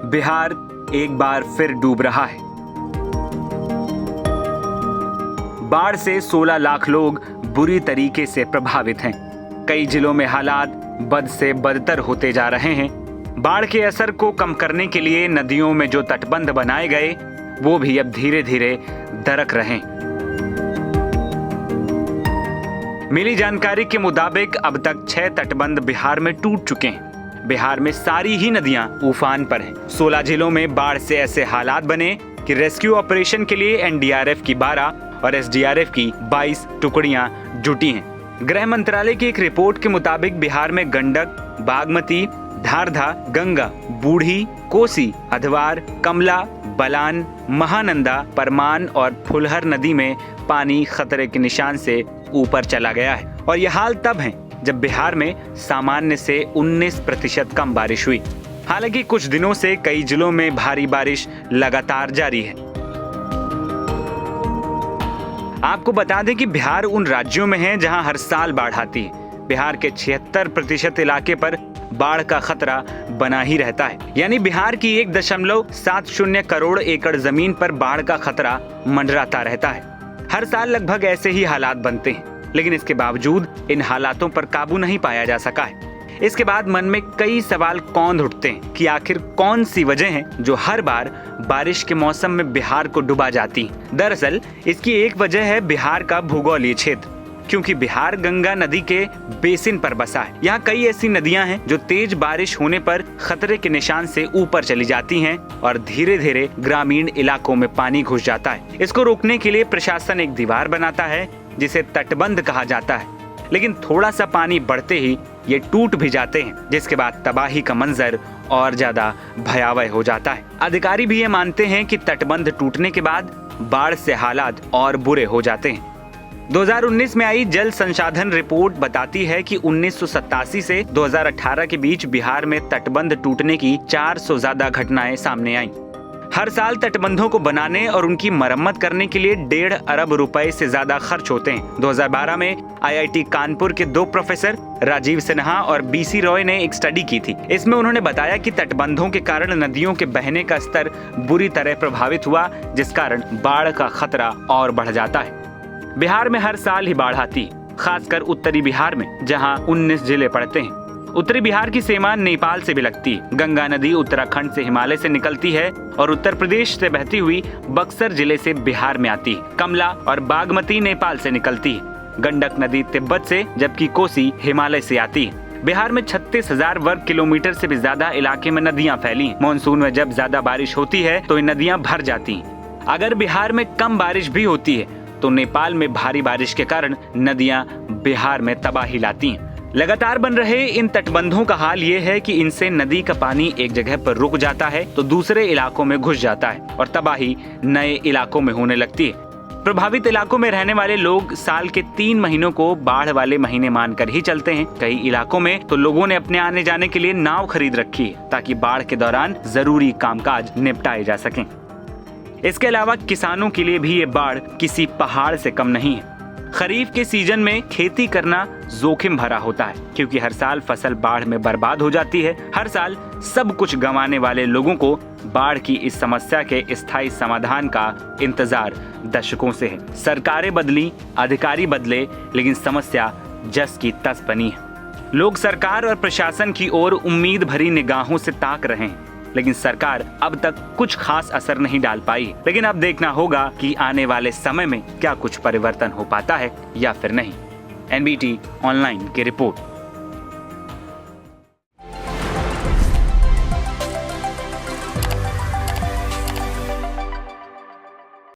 बिहार एक बार फिर डूब रहा है। बाढ़ से 16 लाख लोग बुरी तरीके से प्रभावित हैं। कई जिलों में हालात बद से बदतर होते जा रहे हैं। बाढ़ के असर को कम करने के लिए नदियों में जो तटबंध बनाए गए वो भी अब धीरे धीरे दरक रहे हैं। मिली जानकारी के मुताबिक अब तक 6 तटबंध बिहार में टूट चुके हैं। बिहार में सारी ही नदियां उफान पर हैं। 16 जिलों में बाढ़ से ऐसे हालात बने कि रेस्क्यू ऑपरेशन के लिए एनडीआरएफ की 12 और एसडीआरएफ की 22 टुकड़ियां जुटी हैं। गृह मंत्रालय की एक रिपोर्ट के मुताबिक बिहार में गंडक, बागमती, धारधा, गंगा, बूढ़ी, कोसी, अधवार, कमला, बलान, महानंदा, परमान और फुलहर नदी में पानी खतरे के निशान से ऊपर चला गया है। और यह हाल तब है जब बिहार में सामान्य से 19% कम बारिश हुई। हालांकि कुछ दिनों से कई जिलों में भारी बारिश लगातार जारी है। आपको बता दें कि बिहार उन राज्यों में है जहां हर साल बाढ़ आती है। बिहार के 76% इलाके पर बाढ़ का खतरा बना ही रहता है। यानी बिहार की 1.70 करोड़ एकड़ जमीन पर बाढ़ का खतरा मंडराता रहता है। हर साल लगभग ऐसे ही हालात बनते हैं, लेकिन इसके बावजूद इन हालातों पर काबू नहीं पाया जा सका है। इसके बाद मन में कई सवाल कौंध उठते हैं कि आखिर कौन सी वजह है जो हर बार बारिश के मौसम में बिहार को डुबा जाती है। दरअसल इसकी एक वजह है बिहार का भूगोलीय क्षेत्र, क्योंकि बिहार गंगा नदी के बेसिन पर बसा है। यहाँ कई ऐसी नदियां हैं जो तेज बारिश होने पर खतरे के निशान से ऊपर चली जाती हैं और धीरे धीरे ग्रामीण इलाकों में पानी घुस जाता है। इसको रोकने के लिए प्रशासन एक दीवार बनाता है जिसे तटबंध कहा जाता है, लेकिन थोड़ा सा पानी बढ़ते ही ये टूट भी जाते हैं, जिसके बाद तबाही का मंजर और ज्यादा भयावह हो जाता है। अधिकारी भी ये मानते हैं कि तटबंध टूटने के बाद बाढ़ से हालात और बुरे हो जाते हैं। 2019 में आई जल संसाधन रिपोर्ट बताती है कि 1987 से 2018 के बीच बिहार में तटबंध टूटने की 400 ज्यादा घटनाएं सामने आईं। हर साल तटबंधों को बनाने और उनकी मरम्मत करने के लिए 1.5 अरब रुपए से ज्यादा खर्च होते हैं। 2012 में आईआईटी कानपुर के 2 प्रोफेसर राजीव सिन्हा और बीसी रॉय ने एक स्टडी की थी। इसमें उन्होंने बताया कि तटबंधों के कारण नदियों के बहने का स्तर बुरी तरह प्रभावित हुआ, जिस कारण बाढ़ का खतरा और बढ़ जाता है। बिहार में हर साल ही बाढ़ आती, खासकर उत्तरी बिहार में जहां 19 जिले पड़ते हैं। उत्तरी बिहार की सीमा नेपाल से भी लगती है। गंगा नदी उत्तराखंड से हिमालय से निकलती है और उत्तर प्रदेश से बहती हुई बक्सर जिले से बिहार में आती है। कमला और बागमती नेपाल से निकलती है। गंडक नदी तिब्बत से, जबकि कोसी हिमालय से आती है। बिहार में 36,000 वर्ग किलोमीटर से भी ज्यादा इलाके में नदियां फैली हैं। मानसून में जब ज्यादा बारिश होती है तो ये नदियां भर जाती हैं। अगर बिहार में कम बारिश भी होती है तो नेपाल में भारी बारिश के कारण नदियां बिहार में तबाही लाती हैं। लगातार बन रहे इन तटबंधों का हाल ये है कि इनसे नदी का पानी एक जगह पर रुक जाता है तो दूसरे इलाकों में घुस जाता है और तबाही नए इलाकों में होने लगती है। प्रभावित इलाकों में रहने वाले लोग साल के 3 महीनों को बाढ़ वाले महीने मानकर ही चलते हैं। कई इलाकों में तो लोगों ने अपने आने जाने के लिए नाव खरीद रखी है ताकि बाढ़ के दौरान जरूरी कामकाज निपटाए जा सकें। इसके अलावा किसानों के लिए भी ये बाढ़ किसी पहाड़ से कम नहीं है। खरीफ के सीजन में खेती करना जोखिम भरा होता है, क्योंकि हर साल फसल बाढ़ में बर्बाद हो जाती है। हर साल सब कुछ गंवाने वाले लोगों को बाढ़ की इस समस्या के स्थायी समाधान का इंतजार दशकों से है। सरकारें बदली, अधिकारी बदले, लेकिन समस्या जस की तस बनी है। लोग सरकार और प्रशासन की ओर उम्मीद भरी निगाहों से ताक रहे हैं, लेकिन सरकार अब तक कुछ खास असर नहीं डाल पाई। लेकिन अब देखना होगा कि आने वाले समय में क्या कुछ परिवर्तन हो पाता है या फिर नहीं। एनबीटी ऑनलाइन की रिपोर्ट।